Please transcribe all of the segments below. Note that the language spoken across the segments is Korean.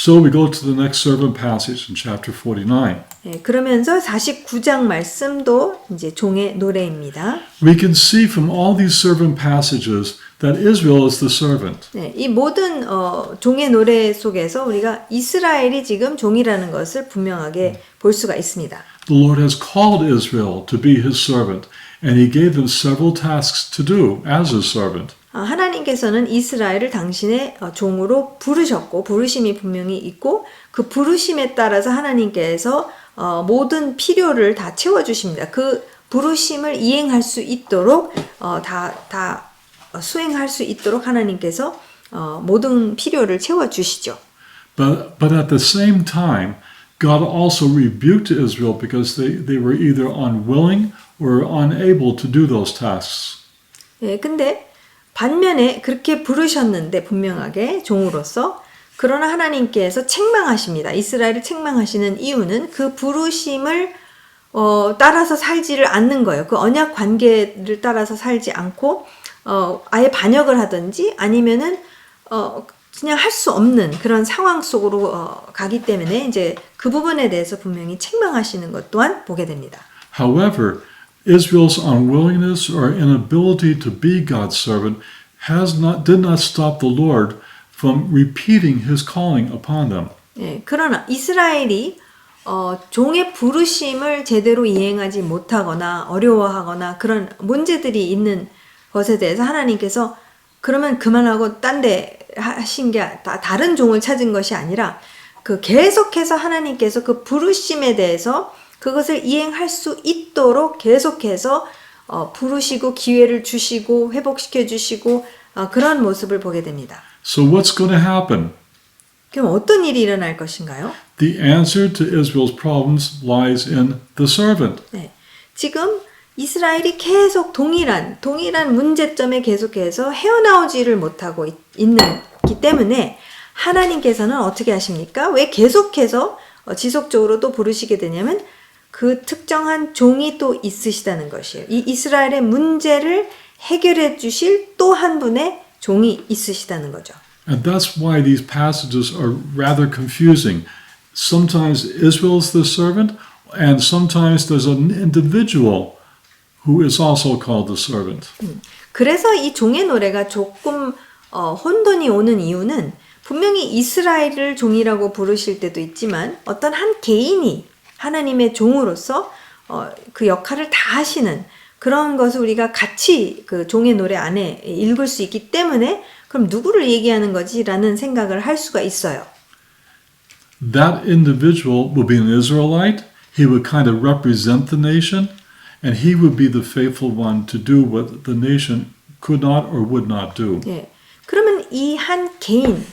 So we go to the next servant passage in chapter 49. 네, 그러면서 49장 말씀도 이제 종의 노래입니다. We can see from all these servant passages that Israel is the servant. 네, 이 모든 종의 노래 속에서 우리가 이스라엘이 지금 종이라는 것을 분명하게 볼 수가 있습니다. The Lord has called Israel to be his servant, and he gave them several tasks to do as his servant. 하나님께서는 이스라엘을 당신의 종으로 부르셨고 부르심이 분명히 있고 그 부르심에 따라서 하나님께서 모든 필요를 다 채워주십니다. 그 부르심을 이행할 수 있도록 다 수행할 수 있도록 하나님께서 모든 필요를 채워주시죠. But at the same time, God also rebuked Israel because they were either unwilling or unable to do those tasks. 네, 근데 반면에 그렇게 부르셨는데 분명하게 종으로서 그러나 하나님께서 책망하십니다. 이스라엘을 책망하시는 이유는 그 부르심을 따라서 살지를 않는 거예요. 그 언약 관계를 따라서 살지 않고 아예 반역을 하든지 아니면은 그냥 할 수 없는 그런 상황 속으로 가기 때문에 이제 그 부분에 대해서 분명히 책망하시는 것 또한 보게 됩니다. However, Israel's unwillingness or inability to be God's servant did not stop the Lord from repeating his calling upon them. 예, 그러나 이스라엘이 종의 부르심을 제대로 이행하지 못하거나 어려워하거나 그런 문제들이 있는 것에 대해서 하나님께서 그러면 그만하고 딴 데 하신 게 다른 종을 찾은 것이 아니라 그 계속해서 하나님께서 그 부르심에 대해서 그것을 이행할 수 있도록 계속해서 부르시고 기회를 주시고 회복시켜 주시고 그런 모습을 보게 됩니다. So what's going to happen? 그럼 어떤 일이 일어날 것인가요? The answer to Israel's problems lies in the servant. 네, 지금 이스라엘이 계속 동일한 문제점에 계속해서 헤어나오지를 못하고 있기 때문에 하나님께서는 어떻게 하십니까? 왜 계속해서 지속적으로 또 부르시게 되냐면 그 특정한 종이 또 있으시다는 것이에요. 이 이스라엘의 문제를 해결해 주실 또 한 분의 종이 있으시다는 거죠. And that's why these passages are rather confusing. Sometimes Israel is the servant, and sometimes there's an individual who is also called the servant. 그래서 이 종의 노래가 조금 혼돈이 오는 이유는 분명히 이스라엘을 종이라고 부르실 때도 있지만 어떤 한 개인이 하나님의 종으로서 그 역할을 다 하시는 그런 것을 우리가 같이 그 종의 노래 안에 읽을 수 있기 때문에 그럼 누구를 얘기하는 거지라는 생각을 할 수가 있어요. That individual will be an Israelite. He would kind of represent the nation, and he would be the faithful one to do what the nation could not or would not do. 예. 그러면 이 한 개인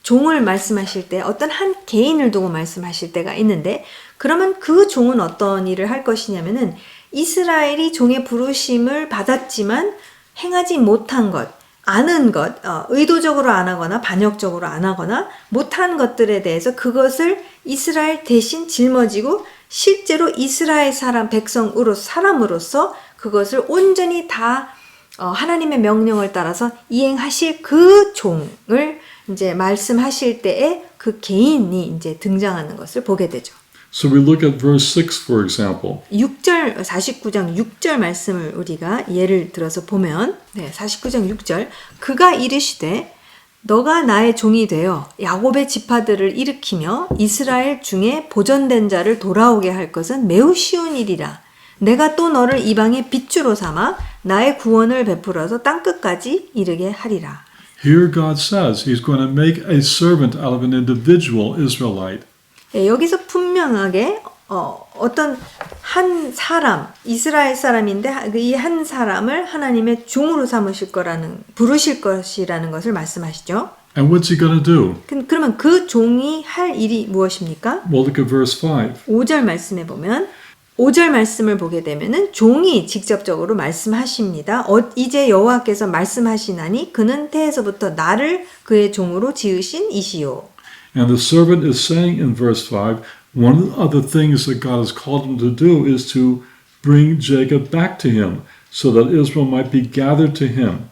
종을 말씀하실 때 어떤 한 개인을 두고 말씀하실 때가 있는데 그러면 그 종은 어떤 일을 할 것이냐면은 이스라엘이 종의 부르심을 받았지만 행하지 못한 것, 아는 것, 의도적으로 안 하거나 반역적으로 안 하거나 못한 것들에 대해서 그것을 이스라엘 대신 짊어지고 실제로 이스라엘 사람으로서 그것을 온전히 다 하나님의 명령을 따라서 이행하실 그 종을 이제 말씀하실 때에 그 개인이 이제 등장하는 것을 보게 되죠. So we look at verse 6, for example. 6절, 49장 6절 말씀을 우리가 예를 들어서 보면 49장 6절 그가 이르시되 너가 나의 종이 되어 야곱의 지파들을 일으키며 이스라엘 중에 보존된 자를 돌아오게 할 것은 매우 쉬운 일이라. 내가 또 너를 이방의 빗주로 삼아 나의 구원을 베풀어서 땅끝까지 이르게 하리라. Here God says he's going to make a servant out of an individual Israelite. 여기서 분명하게 어떤 한 사람, 이스라엘 사람인데 이 한 사람을 하나님의 종으로 부르실 것이라는 것을 말씀하시죠. And what's he going to do? 그러면 그 종이 할 일이 무엇입니까? Well, look at verse 5. 5절 말씀에 보면 5절 말씀을 보게 되면은 종이 직접적으로 말씀하십니다. 이제 여호와께서 말씀하시나니 그는 태에서부터 나를 그의 종으로 지으신 이시요. And the servant is saying in verse 5, one of the things that God has called him to do is to bring Jacob back to him so that Israel might be gathered to him.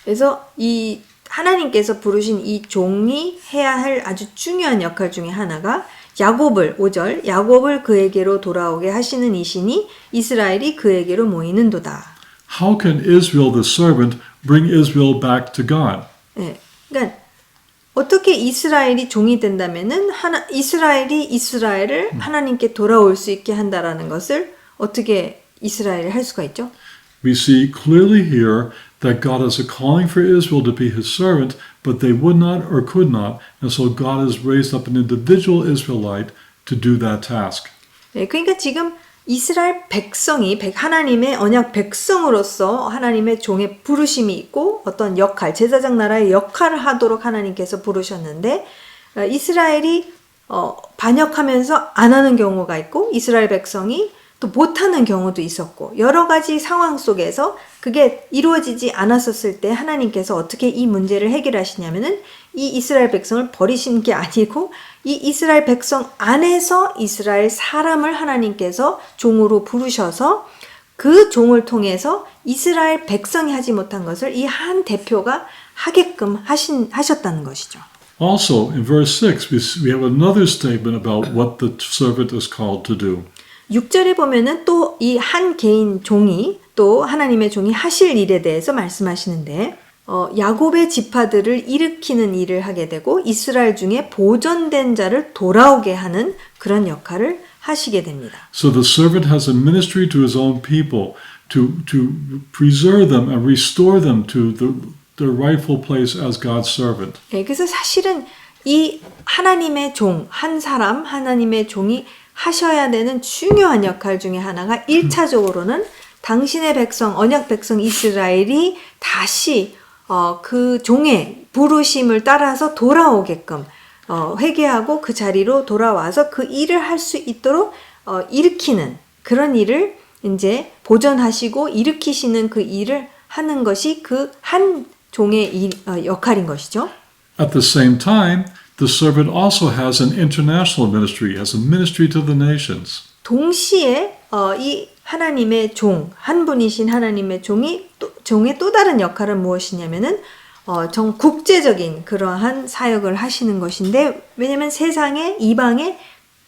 그래서 이 하나님께서 부르신 이 종이 해야 할 아주 중요한 역할 중에 하나가 야곱을 5절 야곱을 그에게로 돌아오게 하시는 이시니 이스라엘이 그에게로 모이는도다. How can Israel, the servant, bring Israel back to God? 예, 그러니까 어떻게 이스라엘이 종이 된다면은 이스라엘이 이스라엘을 하나님께 돌아올 수 있게 한다라는 것을 어떻게 이스라엘이 할 수가 있죠? We see clearly here that God has a calling for Israel to be his servant, but they would not or could not, and so God has raised up an individual Israelite to do that task. 예, 그러니까 지금 이스라엘 백성이 하나님의 언약 백성으로서 하나님의 종의 부르심이 있고 어떤 역할, 제사장 나라의 역할을 하도록 하나님께서 부르셨는데 이스라엘이 반역하면서 안 하는 경우가 있고 이스라엘 백성이 또 못하는 경우도 있었고 여러 가지 상황 속에서 그게 이루어지지 않았었을 때 하나님께서 어떻게 이 문제를 해결하시냐면은 이 이스라엘 백성을 버리신 게 아니고 이 이스라엘 백성 안에서 이스라엘 사람을 하나님께서 종으로 부르셔서 그 종을 통해서 이스라엘 백성이 하지 못한 것을 이 한 대표가 하게끔 하셨다는 것이죠. Also, in verse 6, we have another statement about what the servant is called to do. 6절에 보면은 또 이 한 개인 종이 또 하나님의 종이 하실 일에 대해서 말씀하시는데 야곱의 지파들을 일으키는 일을 하게 되고 이스라엘 중에 보존된 자를 돌아오게 하는 그런 역할을 하시게 됩니다. So the servant has a ministry to his own people to preserve them and restore them to their rightful place as God's servant. 네, 그래서 사실은 이 하나님의 종, 한 사람, 하나님의 종이 하셔야 되는 중요한 역할 중에 하나가 1차적으로는 당신의 백성, 언약 백성 이스라엘이 다시 그 종의 부르심을 따라서 돌아오게끔 회개하고 그 자리로 돌아와서 그 일을 할 수 있도록 일으키는 그런 일을 이제 보존하시고 일으키시는 그 일을 하는 것이 그 한 종의 역할인 것이죠. At the same time, the servant also has an international ministry, has a ministry to the nations. 동시에 이 하나님의 종, 한 분이신 하나님의 종이 종의 또 다른 역할은 무엇이냐면은 정 국제적인 그러한 사역을 하시는 것인데 왜냐면 세상의 이방의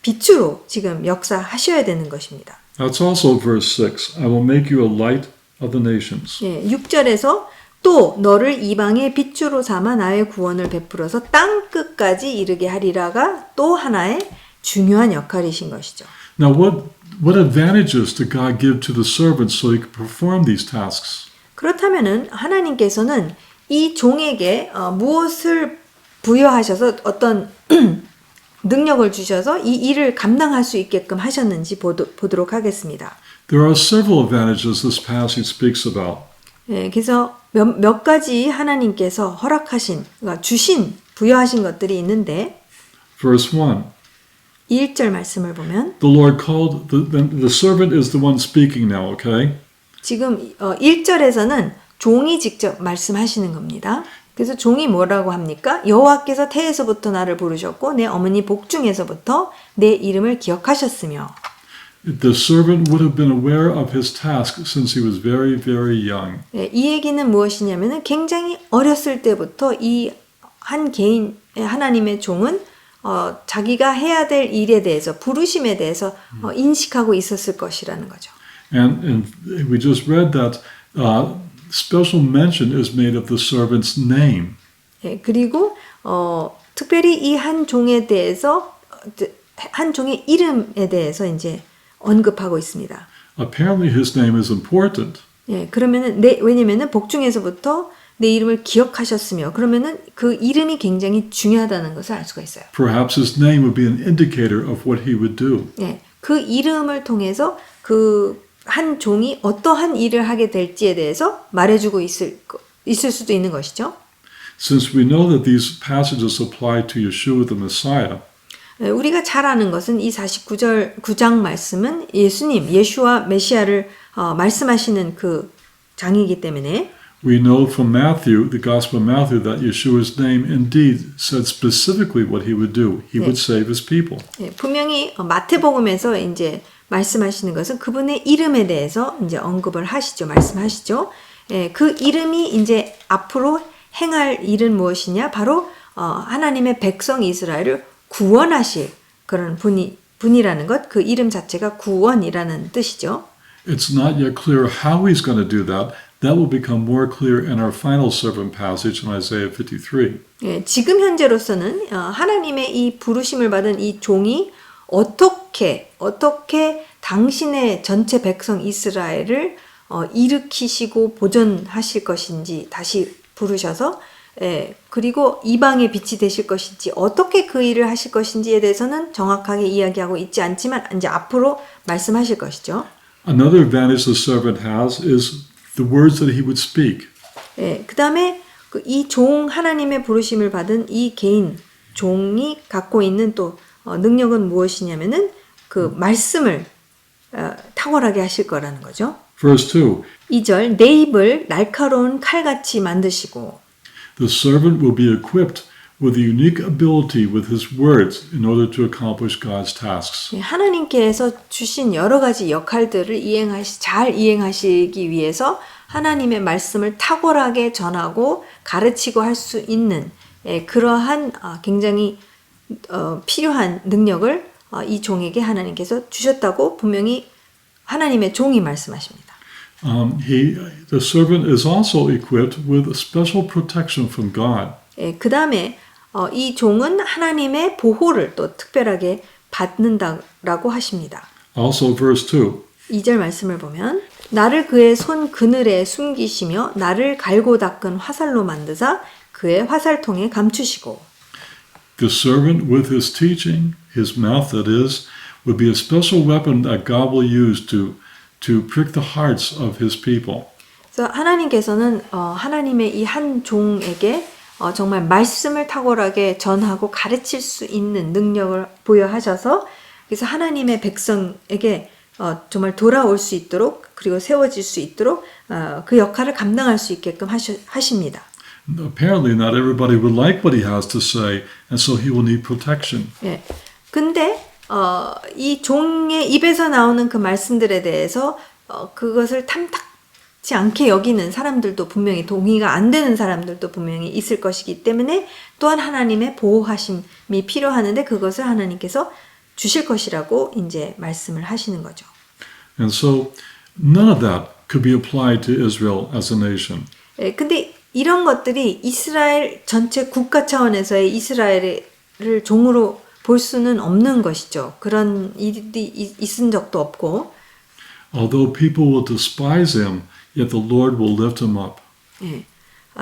빛으로 지금 역사하셔야 되는 것입니다. That's also verse 6. I will make you a light of the nations. 예, 6절에서 또 너를 이방의 빛으로 삼아 나의 구원을 베풀어서 땅 끝까지 이르게 하리라가 또 하나의 중요한 역할이신 것이죠. Now, what advantages did God give to the servant so he could perform these tasks? 그렇다면은 하나님께서는 이 종에게 무엇을 부여하셔서 어떤 능력을 주셔서 이 일을 감당할 수 있게끔 하셨는지 보도록 하겠습니다. There are several advantages this passage speaks about. 예, 그래서 몇 가지 하나님께서 허락하신, 그러니까 주신, 부여하신 것들이 있는데 Verse 1. 1절 말씀을 보면 The Lord called, the servant is the one speaking now, okay? 지금 1절에서는 종이 직접 말씀하시는 겁니다. 그래서 종이 뭐라고 합니까? 여호와께서 태에서부터 나를 부르셨고 내 어머니 복중에서부터 내 이름을 기억하셨으며 The servant would have been aware of his task since he was very, very young. 예, 이 얘기는 무엇이냐면은 굉장히 어렸을 때부터 이 한 개인 하나님의 종은 자기가 해야 될 일에 대해서 부르심에 대해서 인식하고 있었을 것이라는 거죠. And we just read that special mention is made of the servant's name. 예, 그리고 특별히 이 한 종에 대해서 한 종의 이름에 대해서 이제 언급하고 있습니다. Apparently his name is important. 예, 그러면은 왜냐면은 복중에서부터 내 이름을 기억하셨으며 그러면은 그 이름이 굉장히 중요하다는 것을 알 수가 있어요. Perhaps his name would be an indicator of what he would do. 예, 그 이름을 통해서 그 한 종이 어떠한 일을 하게 될지에 대해서 말해주고 있을 수도 있는 것이죠. Since we know that these passages apply to Yeshua the Messiah, 우리가 잘 아는 것은 이 9장 말씀은 예수와 메시아를 말씀하시는 그 장이기 때문에 we know from Matthew, the Gospel of Matthew, that Yeshua's name indeed said specifically what he would do. He would save his people. 예, 분명히 마태복음에서 이제 말씀하시는 것은 그분의 이름에 대해서 이제 언급을 하시죠. 말씀하시죠. 예, 그 이름이 이제 앞으로 행할 일은 무엇이냐? 바로 하나님의 백성 이스라엘을 구원하실 그런 분이라는 것, 그 이름 자체가 구원이라는 뜻이죠. It's not yet clear how he's going to do that. That will become more clear in our final servant passage in Isaiah 53. 예, 지금 현재로서는 하나님의 이 부르심을 받은 이 종이 어떻게 당신의 전체 백성 이스라엘을 일으키시고 보존하실 것인지 다시 부르셔서 그리고 이방의 빛이 되실 것인지 어떻게 그 일을 하실 것인지에 대해서는 정확하게 이야기하고 있지 않지만 이제 앞으로 말씀하실 것이죠. Another advantage the servant has is the words that he would speak. 그 다음에 이 종 하나님의 부르심을 받은 이 개인 종이 갖고 있는 또 능력은 무엇이냐면은 그 말씀을 탁월하게 하실 거라는 거죠. Verse 2, 2절 내 입을 날카로운 칼같이 만드시고 the servant will be equipped with a unique ability with his words in order to accomplish God's tasks. 하나님께서 주신 여러 가지 역할들을 잘 이행하시기 위해서 하나님의 말씀을 탁월하게 전하고 가르치고 할 수 있는 그러한 굉장히 필요한 능력을 이 종에게 하나님께서 주셨다고 분명히 하나님의 종이 말씀하십니다. The servant is also equipped with special protection from God. 그 다음에 이 종은 하나님의 보호를 또 특별하게 받는다라고 하십니다. Also verse 2, 2절 말씀을 보면 나를 그의 손 그늘에 숨기시며 나를 갈고 닦은 화살로 만드사 그의 화살통에 감추시고 the servant with his teaching, his mouth that is, would be a special weapon that God will use to prick the hearts of his people. 그래서 하나님께서는 하나님의 이 한 종에게 정말 말씀을 탁월하게 전하고 가르칠 수 있는 능력을 부여하셔서 그래서 하나님의 백성에게 정말 돌아올 수 있도록 그리고 세워질 수 있도록 그 역할을 감당할 수 있게끔 하십니다. Apparently not everybody would like what he has to say, and so he will need protection. 예. 근데 이 종의 입에서 나오는 그 말씀들에 대해서 그것을 탐탁지 않게 여기는 사람들도 분명히 동의가 안 되는 사람들도 분명히 있을 것이기 때문에 또한 하나님의 보호하심이 필요하는데 그것을 하나님께서 주실 것이라고 이제 말씀을 하시는 거죠. And so none of that could be applied to Israel as a nation. 예, 근데 이런 것들이 이스라엘 전체 국가 차원에서의 이스라엘을 종으로 볼 수는 없는 것이죠. 그런 일이 있은 적도 없고. Although people will despise him, yet the Lord will lift him up. 예,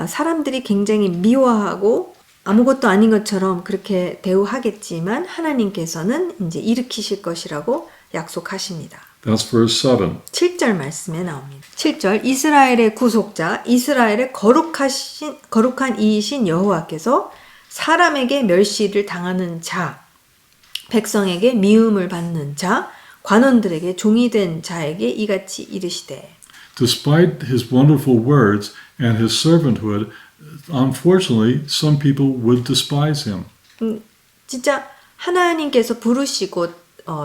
사람들이 굉장히 미워하고 아무것도 아닌 것처럼 그렇게 대우하겠지만 하나님께서는 이제 일으키실 것이라고 약속하십니다. That's verse 7. 7절 말씀에 나옵니다. 7절 이스라엘의 구속자, 이스라엘의 거룩한 이이신 여호와께서 사람에게 멸시를 당하는 자, 백성에게 미움을 받는 자, 관원들에게 종이 된 자에게 이같이 이르시되 Despite his wonderful words and his servanthood, unfortunately, some people would despise him. 진짜 하나님께서 부르시고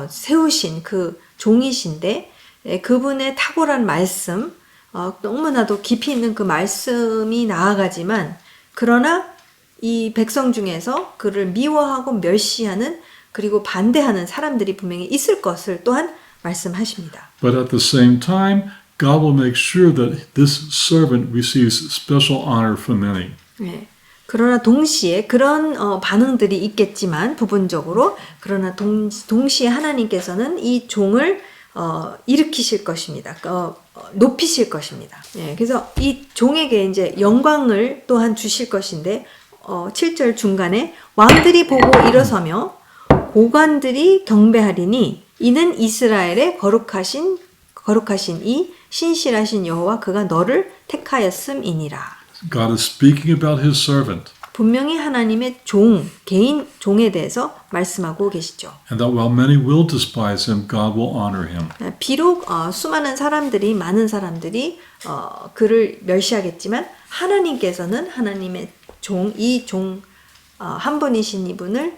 세우신 그 종이신데 그분의 탁월한 말씀, 너무나도 깊이 있는 그 말씀이 나아가지만 그러나 이 백성 중에서 그를 미워하고 멸시하는 그리고 반대하는 사람들이 분명히 있을 것을 또한 말씀하십니다. But at the same time, God will make sure that this servant receives special honor from many. 네. 그러나 동시에 그런 반응들이 있겠지만 부분적으로 그러나 동시에 하나님께서는 이 종을 일으키실 것입니다. 높이실 것입니다. 네. 그래서 이 종에게 이제 영광을 또한 주실 것인데 7절 중간에 왕들이 보고 일어서며 고관들이 경배하리니 이는 이스라엘의 거룩하신 이 신실하신 여호와 그가 너를 택하였음이니라. God is speaking about his servant. 분명히 하나님의 개인 종에 대해서 말씀하고 계시죠. And that while many will despise him, God will honor him. 비록 많은 사람들이 그를 멸시하겠지만 하나님께서는 하나님의 이 종 한 분이신 이분을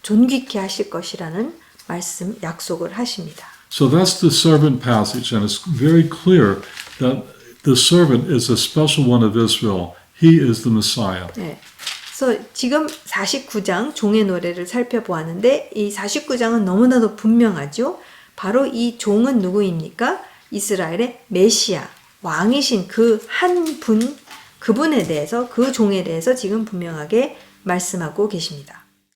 존귀케 하실 것이라는 말씀 약속을 하십니다. So that's the servant passage, and it's very clear that the servant is a special one of Israel he is the Messiah. 네. 그래서 지금 49장 종의 노래를 살펴보았는데 이 49장은 너무나도 분명하죠. 바로 이 종은 누구입니까? 이스라엘의 메시아, 왕이신 그 한 분, 그분에 대해서, 그 종에 대해서 지금 분명하게 말씀하고 계십니다.